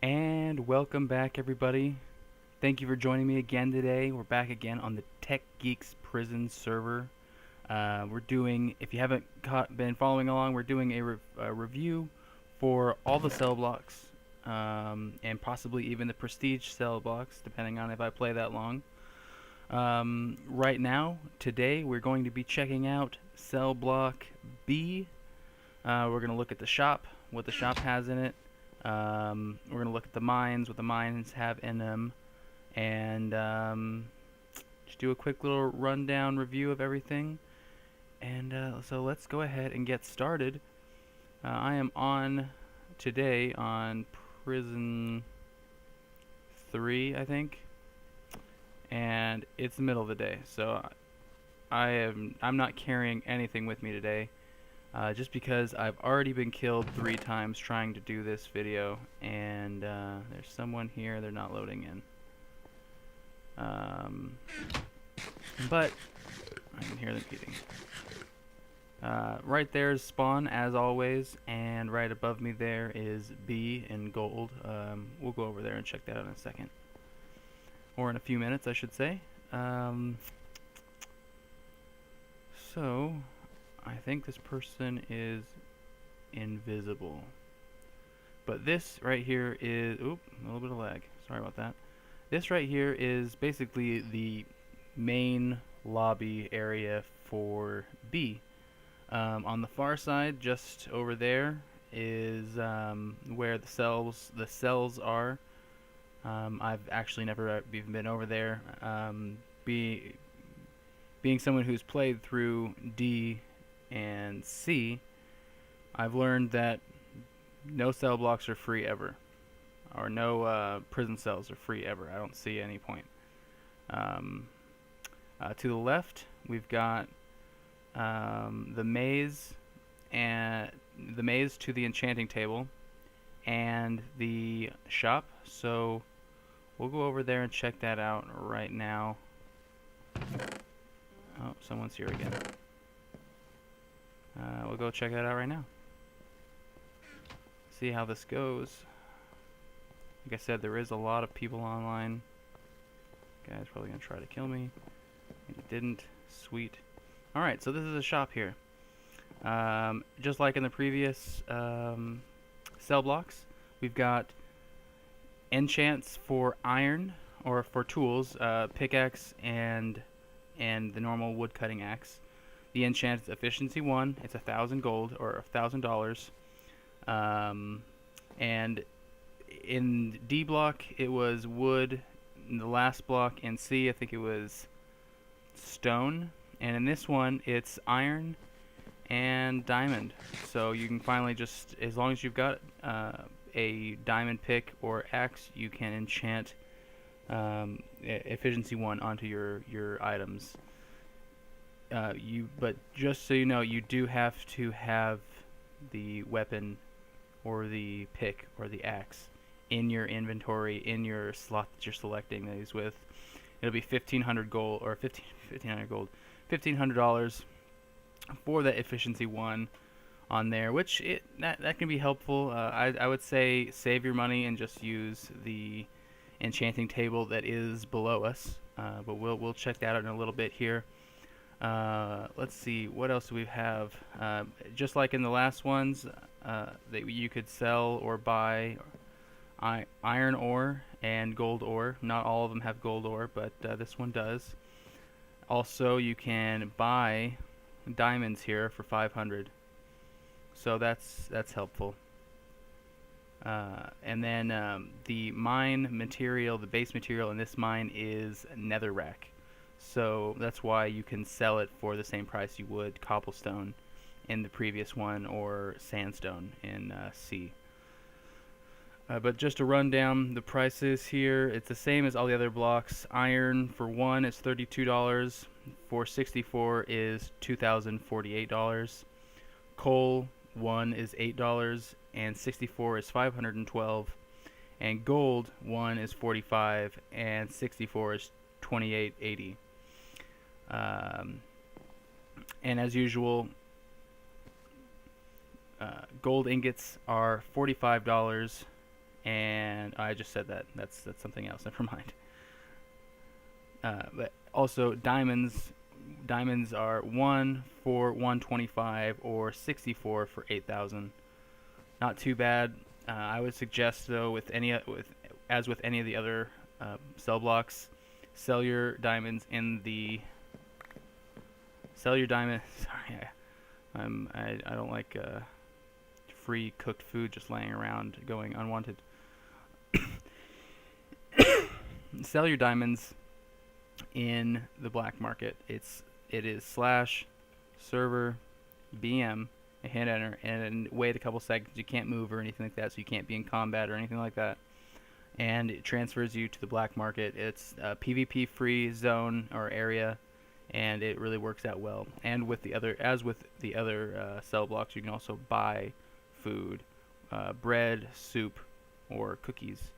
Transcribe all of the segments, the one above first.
And welcome back, everybody. Thank you for joining me again today. We're back again on the Tech Geeks prison server. We're doing, if you haven't been following along, we're doing a review for all the cell blocks, and possibly even the prestige cell blocks, depending on if I play that long. Right now, today, we're going to be checking out cell block B. We're going to look at the shop, what the shop has in it. We're going to look at the mines, what the mines have in them, and just do a quick little rundown review of everything. And so let's go ahead and get started. I am on today on Prison 3, I think, and it's the middle of the day, so I'm not carrying anything with me today. Just because I've already been killed 3 times trying to do this video, and there's someone here, they're not loading in. But I can hear them eating. Right there is spawn, as always, and right above me there is B in gold. We'll go over there and check that out in a second. Or in a few minutes, I should say. So I think this person is invisible. But this right here is, oop, a little bit of lag. Sorry about that. This right here is basically the main lobby area for B. On the far side, just over there, is where the cells are. I've actually never even been over there. Being someone who's played through D and C, I've learned that no cell blocks are free ever, or no prison cells are free ever. I don't see any point. To the left, we've got the maze to the enchanting table, and the shop. So we'll go over there and check that out right now. Oh, someone's here again. We'll go check that out right now. See how this goes. Like I said, there is a lot of people online. Guy's probably gonna try to kill me. And he didn't. Sweet. Alright, so this is a shop here. Just like in the previous cell blocks, we've got enchants for iron, or for tools, pickaxe and the normal wood cutting axe. The enchant is efficiency 1. It's 1,000 gold, or $1,000. And in D block it was wood. In the last block in C, I think it was stone. And in this one, it's iron and diamond. So you can finally just, as long as you've got a diamond pick or axe, you can enchant efficiency 1 onto your items. But just so you know, you do have to have the weapon or the pick or the axe in your inventory, in your slot that you're selecting these with. It'll be 1,500 gold, or 1,500 gold, $1,500 for that efficiency 1 on there, which that can be helpful. I would say save your money and just use the enchanting table that is below us. But we'll check that out in a little bit here. Let's see, what else do we have? Just like in the last ones, that you could sell or buy iron ore and gold ore. Not all of them have gold ore, but this one does. Also, you can buy diamonds here for 500. So that's helpful. And then the mine material, the base material in this mine is netherrack. So that's why you can sell it for the same price you would cobblestone in the previous one, or sandstone in C. But just to run down the prices here, it's the same as all the other blocks. Iron for 1 is $32. For 64 is $2,048. Coal 1 is $8, and 64 is $512. And gold 1 is $45, and 64 is $28.80. And as usual, gold ingots are $45, And I just said that. That's something else. Never mind. But also diamonds. Diamonds are 1 for 125 or 64 for 8,000. Not too bad. I would suggest though, with any with any of the other cell blocks, sell your diamonds in the sell your diamond. Sorry, I don't like free cooked food just laying around going unwanted. Sell your diamonds in the black market. It is slash server BM, hit enter, and wait a couple seconds. You can't move or anything like that, so you can't be in combat or anything like that. And it transfers you to the black market. It's a PvP free zone or area, and it really works out well. And with the other, cell blocks, you can also buy food, bread, soup, or cookies.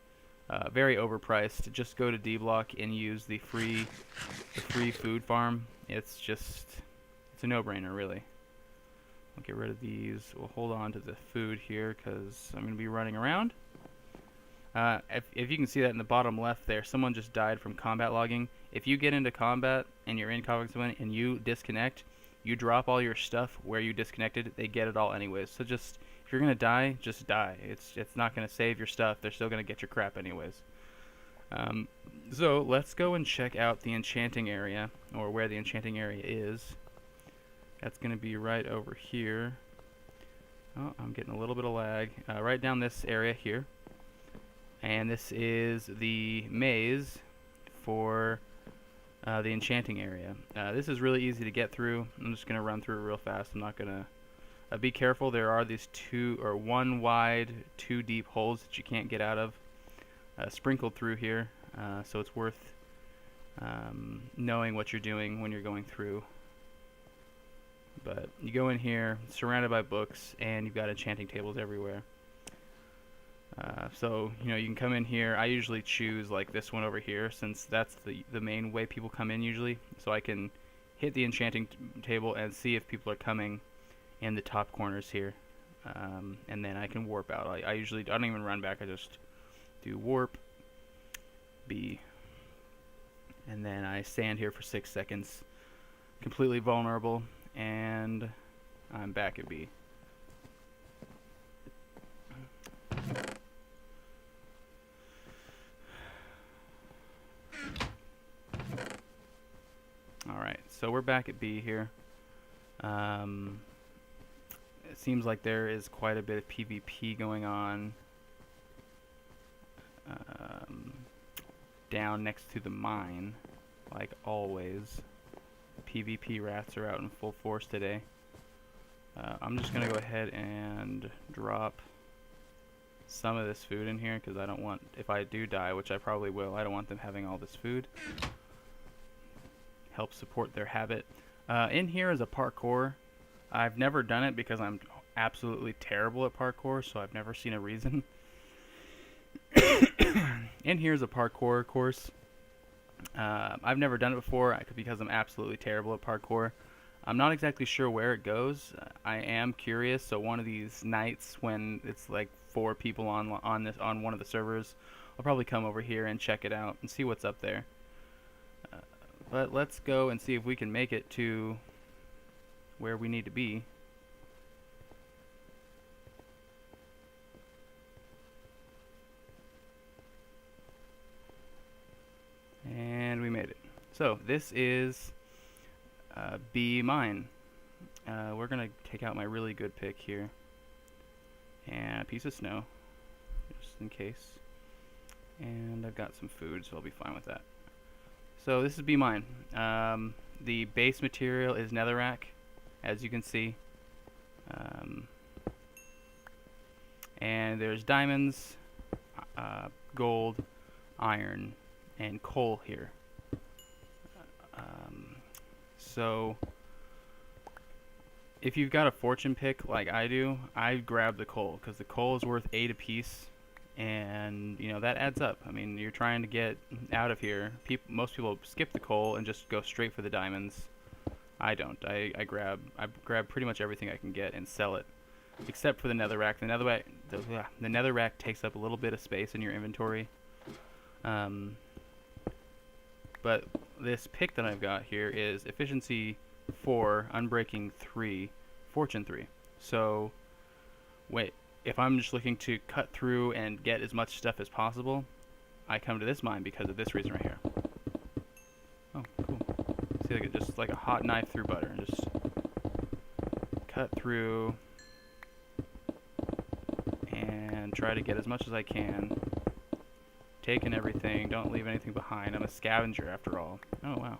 Very overpriced. Just go to D Block and use the free food farm. It's a no-brainer, really. I'll get rid of these. We'll hold on to the food here because I'm going to be running around. If you can see that in the bottom left there, someone just died from combat logging. If you get into combat and you're in combat with someone and you disconnect, you drop all your stuff where you disconnected. They get it all anyways. So just, if you're going to die, just die. It's not going to save your stuff. They're still going to get your crap anyways. So let's go and check out the enchanting area, or where the enchanting area is. That's going to be right over here. Oh, I'm getting a little bit of lag. Right down this area here. And this is the maze for the enchanting area. This is really easy to get through. I'm just going to run through it real fast. I'm not going to... be careful. There are these one wide, 2 deep holes that you can't get out of. Sprinkled through here, so it's worth knowing what you're doing when you're going through. But you go in here, surrounded by books, and you've got enchanting tables everywhere. So you can come in here. I usually choose like this one over here, since that's the main way people come in usually. So I can hit the enchanting table and see if people are coming in the top corners here, and then I can warp out. I usually don't even run back. I just do warp B, and then I stand here for 6 seconds, completely vulnerable, and I'm back at B. Alright, so we're back at B here. It seems like there is quite a bit of PvP going on down next to the mine, like always. PvP rats are out in full force today. I'm just gonna go ahead and drop some of this food in here because I don't want, if I do die, which I probably will, I don't want them having all this food. Help support their habit. In here is a parkour. I've never done it because I'm absolutely terrible at parkour, so I've never seen a reason. In here is a parkour course. I've never done it before because I'm absolutely terrible at parkour. I'm not exactly sure where it goes. I am curious, so one of these nights when it's like 4 people on one of the servers, I'll probably come over here and check it out and see what's up there. But let's go and see if we can make it to where we need to be. And we made it. So this is B mine. We're gonna take out my really good pick here and a piece of snow, just in case. And I've got some food, so I'll be fine with that. So this is B mine. The base material is netherrack, as you can see. And there's diamonds, gold, iron, and coal here. So if you've got a fortune pick like I do, I grab the coal because the coal is worth 8 apiece, and that adds up. I mean, you're trying to get out of here. Most people skip the coal and just go straight for the diamonds. I don't. I grab pretty much everything I can get and sell it. except for the netherrack. The netherrack takes up a little bit of space in your inventory. But this pick that I've got here is efficiency 4, unbreaking 3, fortune 3. So, wait, if I'm just looking to cut through and get as much stuff as possible, I come to this mine because of this reason right here. Oh, cool. See, like just like a hot knife through butter. Just cut through and try to get as much as I can. Taking everything, don't leave anything behind. I'm a scavenger after all. Oh, wow.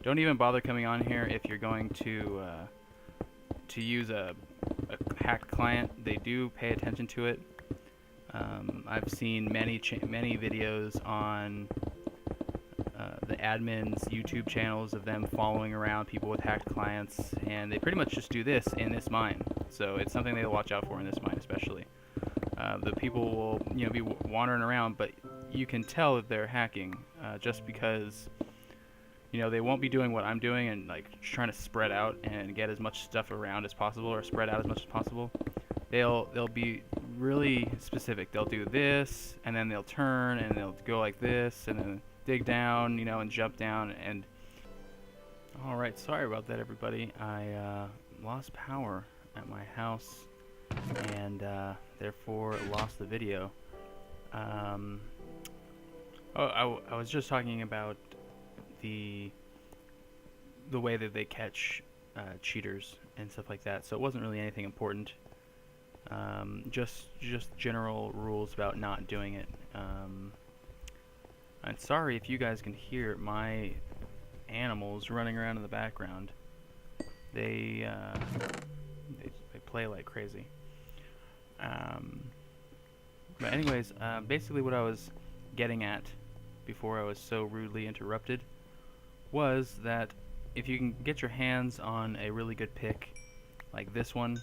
Don't even bother coming on here if you're going to use a hacked client. They do pay attention to it. I've seen many videos on the admins' YouTube channels of them following around people with hacked clients, and they pretty much just do this in this mine. So it's something they watch out for in this mine, especially. The people will, be wandering around, but you can tell that they're hacking just because, they won't be doing what I'm doing and like trying to spread out and get as much stuff around as possible or spread out as much as possible. They'll be really specific. They'll do this, and then they'll turn, and they'll go like this, and then dig down, and jump down. And all right, sorry about that, everybody. I lost power at my house, and therefore lost the video. I was just talking about the way that they catch cheaters and stuff like that, so it wasn't really anything important. Just general rules about not doing it. I'm sorry if you guys can hear my animals running around in the background. They play like crazy. But anyways, basically what I was getting at before I was so rudely interrupted was that if you can get your hands on a really good pick like this one,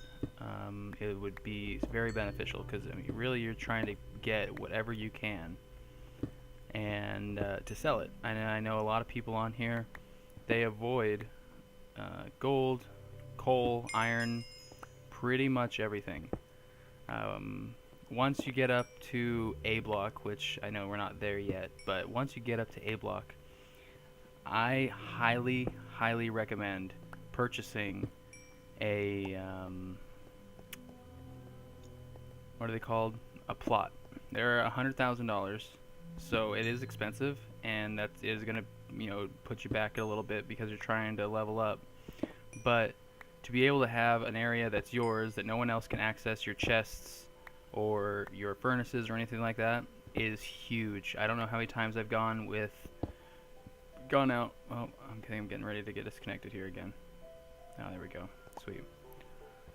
it would be very beneficial, because really you're trying to get whatever you can and to sell it. I know a lot of people on here, they avoid gold, coal, iron, pretty much everything. Once you get up to A block, which I know we're not there yet, but once you get up to A block, I highly recommend purchasing a what are they called? A plot. They're $100,000, so it is expensive, and that is gonna put you back a little bit because you're trying to level up. But to be able to have an area that's yours, that no one else can access your chests or your furnaces or anything like that, is huge. I don't know how many times I've gone out. Oh, I'm getting ready to get disconnected here again. Oh, there we go. Sweet.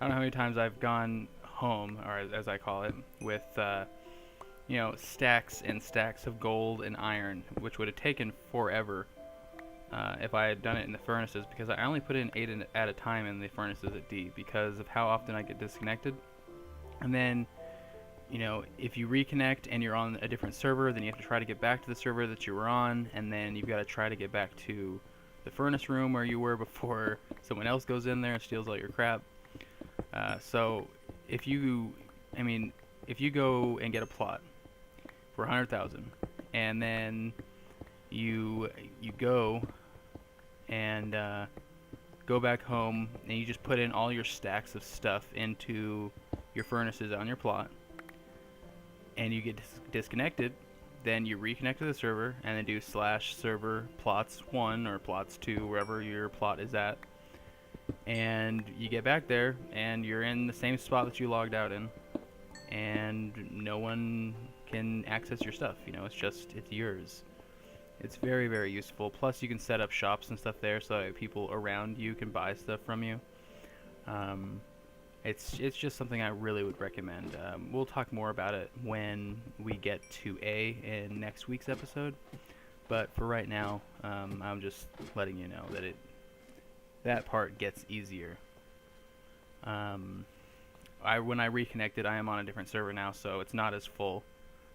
I don't know how many times I've gone home, or as I call it, with stacks and stacks of gold and iron, which would have taken forever if I had done it in the furnaces, because I only put in 8 at a time in the furnaces at D because of how often I get disconnected. And then, if you reconnect and you're on a different server, then you have to try to get back to the server that you were on, and then you've got to try to get back to the furnace room where you were before someone else goes in there and steals all your crap. So if you go and get a plot for 100,000, and then you go and go back home, and you just put in all your stacks of stuff into your furnaces on your plot, and you get disconnected, then you reconnect to the server, and then do /server plots1 or plots2, wherever your plot is at, and you get back there, and you're in the same spot that you logged out in, and no one can access your stuff. It's yours. It's very, very useful. Plus, you can set up shops and stuff there so that people around you can buy stuff from you. It's just something I really would recommend. We'll talk more about it when we get to A in next week's episode. But for right now, I'm just letting you know that that part gets easier. When I reconnected, I am on a different server now, so it's not as full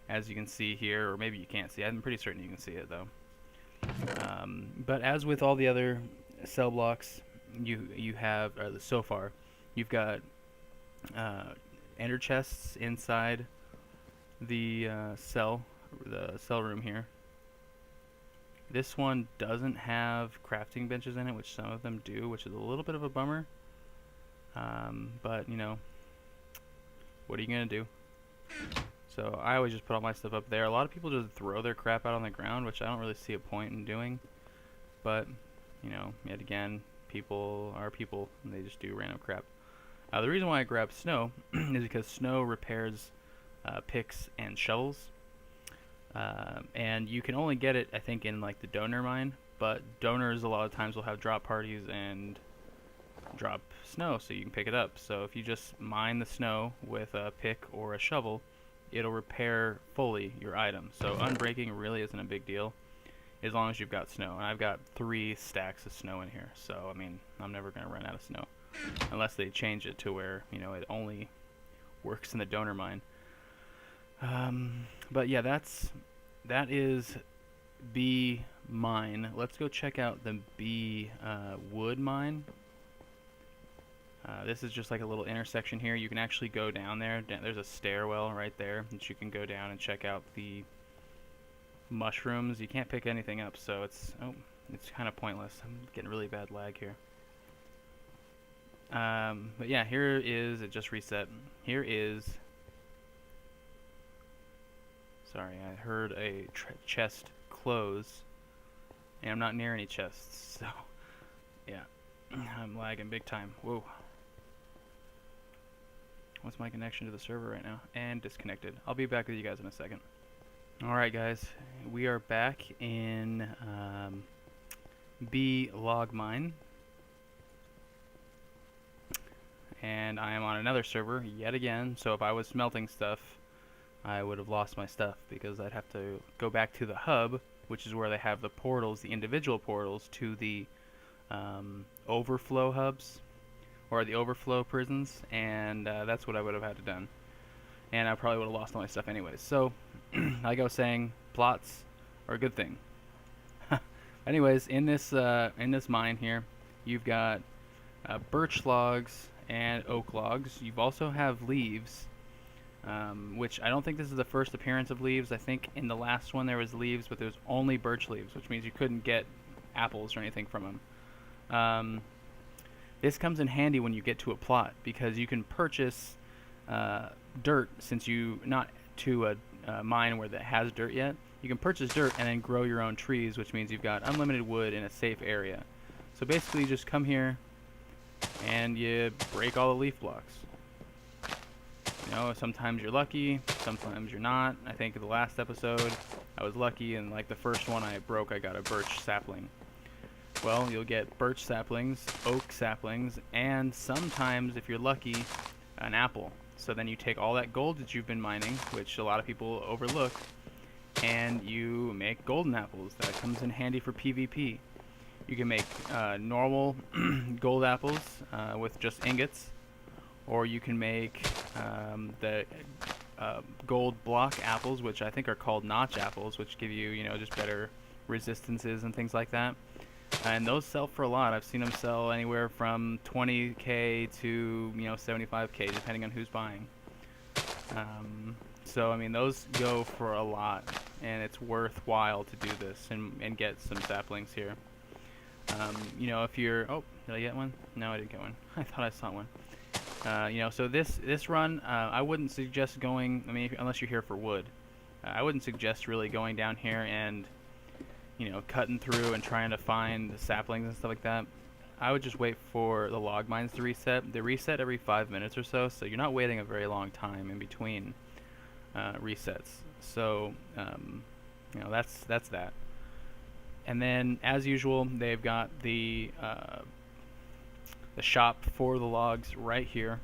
as you can see here, or maybe you can't see. I'm pretty certain you can see it though. But as with all the other cell blocks, you have so far you've got ender chests inside the cell room here. This one doesn't have crafting benches in it, which some of them do, which is a little bit of a bummer. But, you know, what are you going to do? So I always just put all my stuff up there. A lot of people just throw their crap out on the ground, which I don't really see a point in doing. But, you know, yet again, people are people, and they just do random crap. The reason why I grabbed snow is because snow repairs picks and shovels. And you can only get it, I think, in like the donor mine, but donors a lot of times will have drop parties and drop snow, so you can pick it up. So if you just mine the snow with a pick or a shovel, it'll repair fully your item. So unbreaking really isn't a big deal as long as you've got snow. And I've got 3 stacks of snow in here, so I mean, I'm never going to run out of snow unless they change it to where, you know, it only works in the donor mine. But yeah, that is B mine. Let's go check out the B wood mine. This is just like a little intersection here. You can actually go down there. There's a stairwell right there that you can go down and check out the mushrooms. You can't pick anything up, so it's kind of pointless. I'm getting really bad lag here. But yeah, here is, it just reset. Here is, sorry, I heard a chest close, and I'm not near any chests, so yeah, I'm lagging big time. Whoa. What's my connection to the server right now? And disconnected. I'll be back with you guys in a second. Alright guys, we are back in B log mine. And I am on another server yet again, so if I was smelting stuff, I would have lost my stuff because I'd have to go back to the hub, which is where they have the portals, the individual portals to the overflow hubs, or the overflow prisons, and that's what I would have had to done. And I probably would have lost all my stuff anyways. So, like I was saying, plots are a good thing. Anyways, in this mine here, you've got birch logs and oak logs. You also have leaves, which I don't think this is the first appearance of leaves. I think in the last one there was leaves, but there was only birch leaves, which means you couldn't get apples or anything from them. This comes in handy when you get to a plot, because you can purchase dirt, since you not to a mine where that has dirt yet. You can purchase dirt and then grow your own trees, which means you've got unlimited wood in a safe area. So basically you just come here and you break all the leaf blocks. You know, sometimes you're lucky, sometimes you're not. I think in the last episode I was lucky, and like the first one I broke, I got a birch sapling. Well, you'll get birch saplings, oak saplings, and sometimes, if you're lucky, an apple. So then you take all that gold that you've been mining, which a lot of people overlook, and you make golden apples. That comes in handy for PvP. You can make normal gold apples with just ingots, or you can make the gold block apples, which I think are called notch apples, which give you, you know, just better resistances and things like that. And those sell for a lot. I've seen them sell anywhere from 20k to, you know, 75k, depending on who's buying. So I mean, those go for a lot, and it's worthwhile to do this and get some saplings here. You know, if you're, oh, did I get one? No, I didn't get one. I thought I saw one. You know, so this run, I wouldn't suggest going. I mean, unless you're here for wood, I wouldn't suggest really going down here and, you know, cutting through and trying to find the saplings and stuff like that. I would just wait for the log mines to reset. They reset every 5 minutes or so, so you're not waiting a very long time in between resets. So, you know, that's that. And then, as usual, they've got the shop for the logs right here.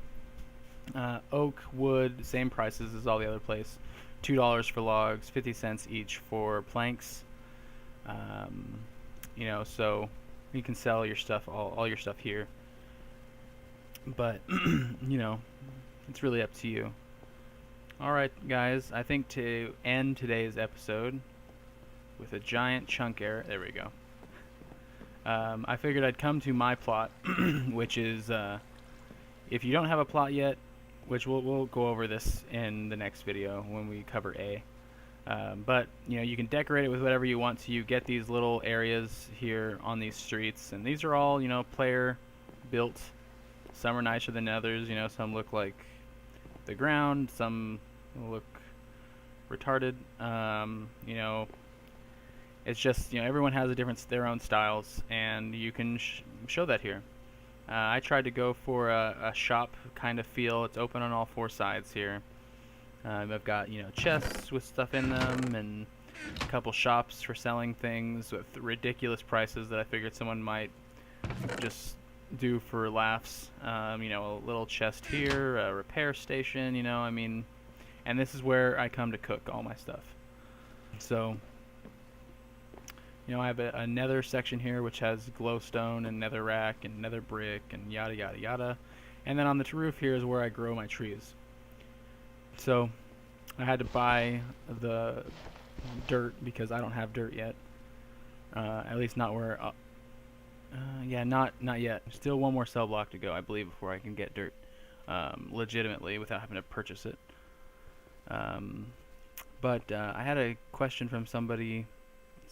Oak, wood, same prices as all the other place. $2 for logs, 50 cents each for planks. You know, so you can sell your stuff, all your stuff here. But, you know, it's really up to you. Alright, guys, I think to end today's episode with a giant chunk error, there we go. I figured I'd come to my plot, which is if you don't have a plot yet, which we'll go over this in the next video when we cover A. But you can decorate it with whatever you want. So you get these little areas here on these streets, and these are all player built. Some are nicer than others. Some look like the ground, some look retarded. It's just everyone has their own styles, and you can show that here. I tried to go for a shop kind of feel. It's open on all four sides here. I've got chests with stuff in them, and a couple shops for selling things with ridiculous prices that I figured someone might just do for laughs. A little chest here, a repair station. And this is where I come to cook all my stuff. So I have a nether section here which has glowstone and nether rack and nether brick and yada yada yada. And then on the roof here is where I grow my trees. So I had to buy the dirt because I don't have dirt yet. At least not where not yet. Still one more cell block to go, I believe, before I can get dirt legitimately without having to purchase it. But I had a question from somebody.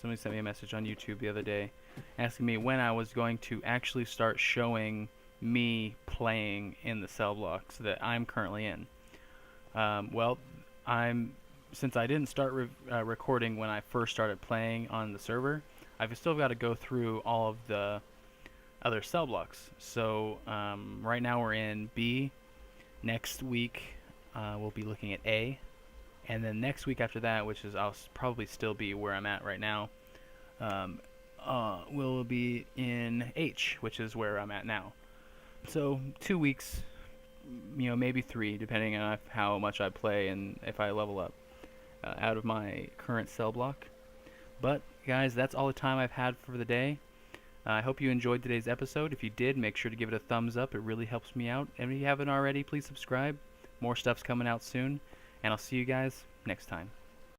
Somebody sent me a message on YouTube the other day asking me when I was going to actually start showing me playing in the cell blocks that I'm currently in. Well, since I didn't start recording when I first started playing on the server, I've still got to go through all of the other cell blocks. So right now we're in B. Next week we'll be looking at A. And then next week after that, which is I'll probably still be where I'm at right now, we'll be in H, which is where I'm at now. So 2 weeks, maybe 3, depending on how much I play and if I level up out of my current cell block. But guys, that's all the time I've had for the day. I hope you enjoyed today's episode. If you did, make sure to give it a thumbs up. It really helps me out. And if you haven't already, please subscribe. More stuff's coming out soon. And I'll see you guys next time.